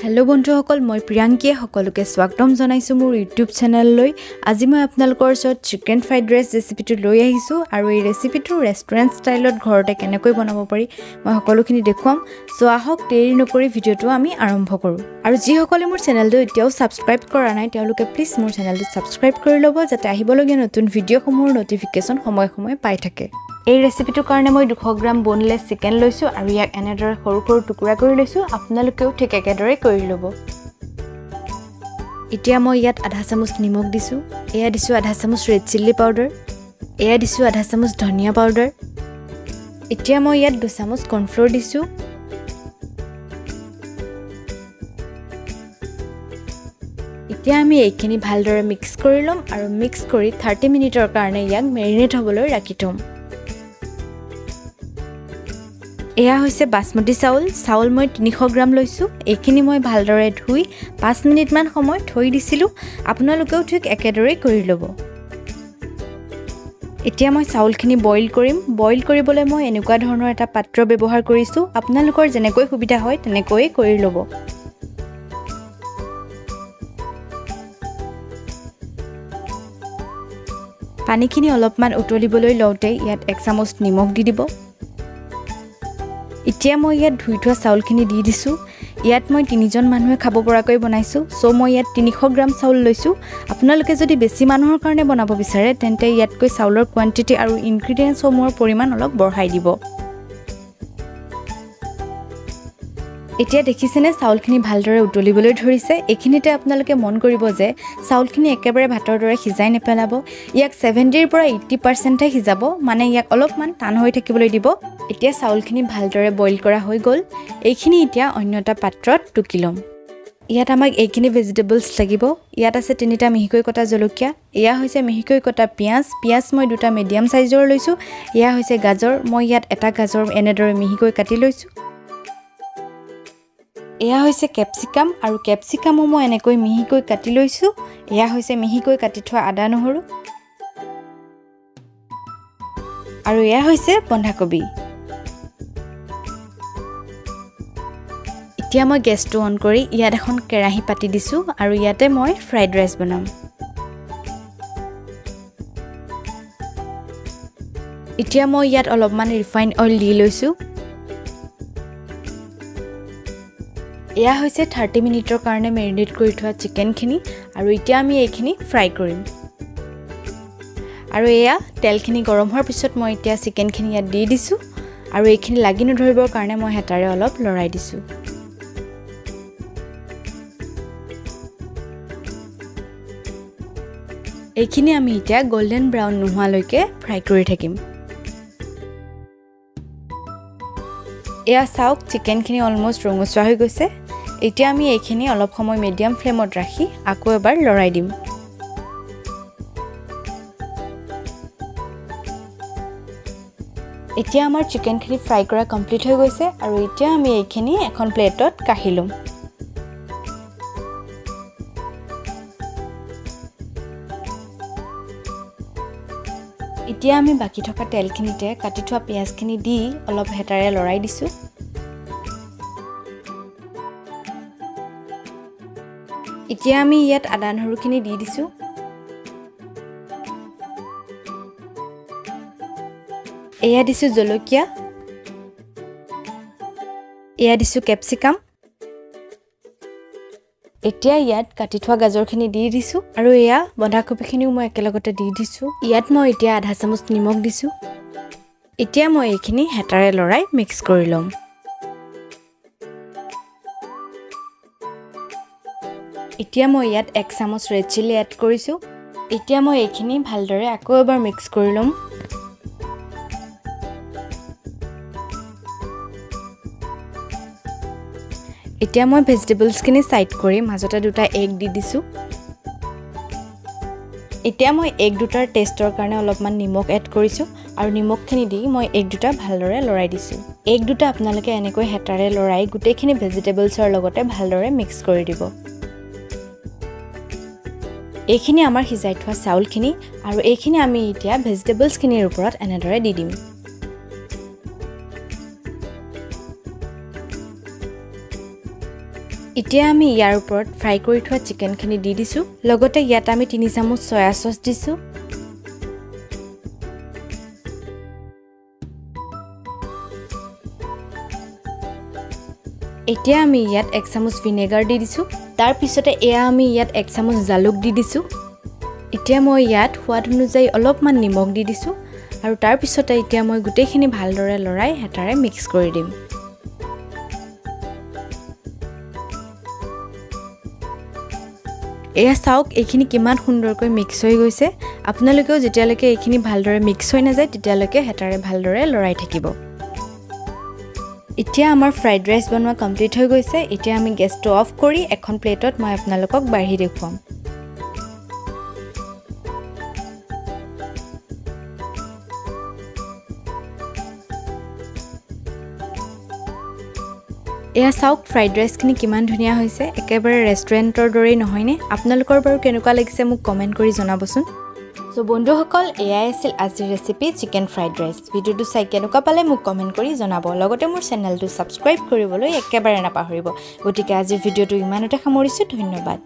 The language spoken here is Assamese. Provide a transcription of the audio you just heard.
হেল্ল' বন্ধুসকল মই প্ৰিয়াংকীয়ে সকলোকে স্বাগতম জনাইছো মোৰ ইউটিউব চেনেললৈ আজি মই আপোনালোকৰ ওচৰত চিকেন ফ্ৰাইড ৰাইচ ৰেচিপিটো লৈ আহিছো আৰু এই ৰেচিপিটো ৰেষ্টুৰেণ্ট ষ্টাইলত ঘৰতে কেনেকৈ বনাব পাৰি মই সকলোখিনি দেখুৱাম সো আহক দেৰি নকৰি ভিডিঅ'টো আমি আৰম্ভ কৰোঁ আৰু যিসকলে মোৰ চেনেলটো এতিয়াও সাবস্ক্ৰাইব কৰা নাই তেওঁলোকে প্লিজ মোৰ চেনেলটো সাবস্ক্ৰাইব কৰি ল'ব যাতে আহিবলগীয়া নতুন ভিডিঅ'সমূহৰ নটিফিকেশ্যন সময়ে সময়ে পাই থাকে এই ৰেচিপিটোৰ কাৰণে মই 200 গ্ৰাম boneless চিকেন লৈছো আৰু ইয়াক এনেদৰে সৰু সৰু টুকুৰা কৰি লৈছো আপোনালোকেও ঠিক একেদৰে কৰি ল'ব এতিয়া মই ইয়াত আধা চামুচ নিমখ দিছো এয়া দিছো আধা চামুচ ৰেড চিলি পাউডাৰ এয়া দিছো আধা চামুচ ধনিয়া পাউডাৰ এতিয়া মই ইয়াত 2 চামুচ কৰ্ণফ্লোৰ দিছো এতিয়া আমি এইখিনি ভালদৰে মিক্স কৰি লম আৰু মিক্স কৰি 30 মিনিটৰ কাৰণে ইয়াক মেৰিনেট হ'বলৈ ৰাখি থম এয়া হৈছে বাসমতি চাউল মই 300 গ্ৰাম লৈছো এইখিনি মই ভালদৰে ধুই 5 মিনিট মান সময় থৈ দিছিলো আপোনালোকেও ঠিক একেদৰে কৰি ল'ব এতিয়া মই চাউলখিনি বইল কৰিবলৈ মই এনেকুৱা ধৰণৰ এটা পাত্ৰ ব্যৱহাৰ কৰিছো আপোনালোকৰ যেনেকৈ সুবিধা হয় তেনেকৈ কৰি ল'ব পানীখিনি অলপমান উতলিবলৈ লওঁতে ইয়াত 1 চামুচ নিমখ দি দিব এতিয়া মই ইয়াত ধুই থোৱা চাউলখিনি দি দিছো ইয়াত মই 3জন মানুহে খাব পৰাকৈ বনাইছো সো মই ইয়াত 300 গ্ৰাম চাউল লৈছো আপোনালোকে যদি বেছি মানুহৰ কাৰণে বনাব বিচাৰে তেন্তে ইয়াতকৈ চাউলৰ কোৱান্টিটি আৰু ইনগ্ৰেডিয়েন্টছ সমূহৰ পৰিমাণ অলপ বঢ়াই দিব এতিয়া দেখিছেনে চাউলখিনি ভালদৰে উতলিবলৈ ধৰিছে এইখিনিতে আপোনালোকে মন কৰিব যে চাউলখিনি একেবাৰে ভাতৰ দৰে সিজাই নেপেলাব ইয়াক 70 ৰ পৰা 80% হে সিজাব মানে ইয়াক অলপমান টান হৈ থাকিবলৈ দিব এতিয়া চাউলখিনি ভালদৰে বইল কৰা হৈ গ'ল এইখিনি এতিয়া অন্য এটা পাত্ৰত টুকি লম ইয়াত আমাক এইখিনি ভেজিটেবলছ লাগিব ইয়াত আছে 3টা মিহিকৈ কটা জলকীয়া এয়া হৈছে মিহিকৈ কটা পিয়াজ মই 2টা মিডিয়াম সাইজৰ লৈছো এয়া হৈছে গাজৰ মই ইয়াত এটা গাজৰ এনেদৰে মিহিকৈ কাটি লৈছো এয়া হৈছে ক্যাপসিকাম আৰু ক্যাপসিকামো মই এনেকৈ মিহিকৈ কাটি লৈছো এয়া হৈছে মিহিকৈ কাটি থোৱা আদা নহৰু আৰু এয়া হৈছে বন্ধাকবি এতিয়া মই গেছটো অন কৰি ইয়াত এখন কেৰাহী পাতি দিছো আৰু ইয়াতে মই ফ্ৰাইড ৰাইচ বনাম এতিয়া মই ইয়াত অলপমান ৰিফাইন অইল দি লৈছো এয়া হৈছে 30 মিনিটৰ কাৰণে মেৰিনেট কৰি থোৱা চিকেনখিনি আৰু এতিয়া আমি এইখিনি ফ্ৰাই কৰিম আৰু এয়া তেলখিনি গৰম হোৱাৰ পিছত মই এতিয়া চিকেনখিনি ইয়াত দি দিছো আৰু এইখিনি লাগি নধৰিবৰ কাৰণে মই হেতাৰে অলপ লৰাই দিছো এইখিনি আমি এতিয়া গোল্ডেন ব্ৰাউন নোহোৱালৈকে ফ্ৰাই কৰি থাকিম এয়া চাওক চিকেনখিনি অলমোষ্ট ৰঙচুৱা হৈ গৈছে এতিয়া আমি এইখিনি অলপ সময় মিডিয়াম ফ্লেমত ৰাখি আকৌ এবাৰ লৰাই দিম এতিয়া আমাৰ চিকেনখিনি ফ্ৰাই কৰা কমপ্লিট হৈ গৈছে আৰু এতিয়া আমি এইখিনি এখন প্লেটত কাঢ়ি লম এতিয়া আমি বাকি থকা তেলখিনিতে কাটি থোৱা পিয়াজখিনি দি অলপ হেতাৰে লৰাই দিছো এতিয়া আমি ইয়াত আদা নহৰুখিনি দি দিছো এয়া দিছো জলকীয়া এয়া দিছো ক্যাপসিকাম এতিয়া ইয়াত কাটি থোৱা গাজৰখিনি দি দিছো আৰু এয়া বন্ধাকবিখিনিও মই একেলগতে দি দিছো ইয়াত মই এতিয়া আধা চামুচ নিমখ দিছো এতিয়া মই এইখিনি হেতাৰে লৰাই মিক্স কৰি লম এতিয়া মই ইয়াত 1 চামুচ ৰেড চিলি এড কৰিছো এতিয়া মই এইখিনি ভালদৰে আকৌ এবাৰ মিক্স কৰি লম এতিয়া মই ভেজিটেবলছখিনি সাইড কৰি মাজতে 2টা এগ দি দিছো এতিয়া মই এগ দুটাৰ টেষ্টৰ কাৰণে অলপমান নিমখ এড কৰিছো আৰু নিমখখিনি দি মই এগ দুটা ভালদৰে লৰাই দিছো এগ দুটা আপোনালোকে এনেকৈ হেতাৰে লৰাই গুটেইখিনি ভেজিটেবলছৰ লগতে ভালদৰে মিক্স কৰি দিব এইখিনি আমাৰ সিজাই থোৱা চাউলখিনি আৰু এইখিনি আমি এতিয়া ভেজিটেবলছখিনিৰ ওপৰত এনেদৰে দি দিম এতিয়া আমি ইয়াৰ ওপৰত ফ্ৰাই কৰি থোৱা চিকেনখিনি দি দিছোঁ লগতে ইয়াত আমি 3 চামুচ সয়া সস দিছোঁ এতিয়া আমি ইয়াত 1 চামুচ ভিনেগাৰ দি দিছোঁ তাৰ পিছতে এয়া আমি ইয়াত 1 চামুচ জালুক দি দিছোঁ এতিয়া মই ইয়াত সোৱাদ অনুযায়ী অলপমান নিমখ দি দিছোঁ আৰু তাৰ পিছতে এতিয়া মই গুটেইখিনি ভালদৰে লৰাই হেতাৰে মিক্স কৰি দিম এয়া চাওক এইখিনি কিমান সুন্দৰকৈ মিক্স হৈ গৈছে আপোনালোকেও যেতিয়ালৈকে এইখিনি ভালদৰে মিক্স হৈ নাযায় তেতিয়ালৈকে হেতাৰে ভালদৰে লৰাই থাকিব এতিয়া আমাৰ ফ্ৰাইড ৰাইচ বনোৱা কমপ্লিট হৈ গৈছে এতিয়া আমি গেছটো অফ কৰি এখন প্লেটত মই আপোনালোকক বাঢ়ি দেখুৱাম এয়া চাওক ফ্ৰাইড ৰাইচখিনি কিমান ধুনীয়া হৈছে একেবাৰে ৰেষ্টুৰেণ্টৰ দৰেই নহয়নে আপোনালোকৰ বাৰু কেনেকুৱা লাগিছে মোক কমেণ্ট কৰি জনাবচোন সো বন্ধুসকল এয়াই আছিল আজিৰ ৰেচিপি চিকেন ফ্ৰাইড ৰাইচ ভিডিঅ'টো চাই কেনেকুৱা পালে মোক কমেণ্ট কৰি জনাব লগতে মোৰ চেনেলটো ছাবস্ক্ৰাইব কৰিবলৈ একেবাৰে নাপাহৰিব গতিকে আজিৰ ভিডিঅ'টো ইমানতে সামৰিছোঁ ধন্যবাদ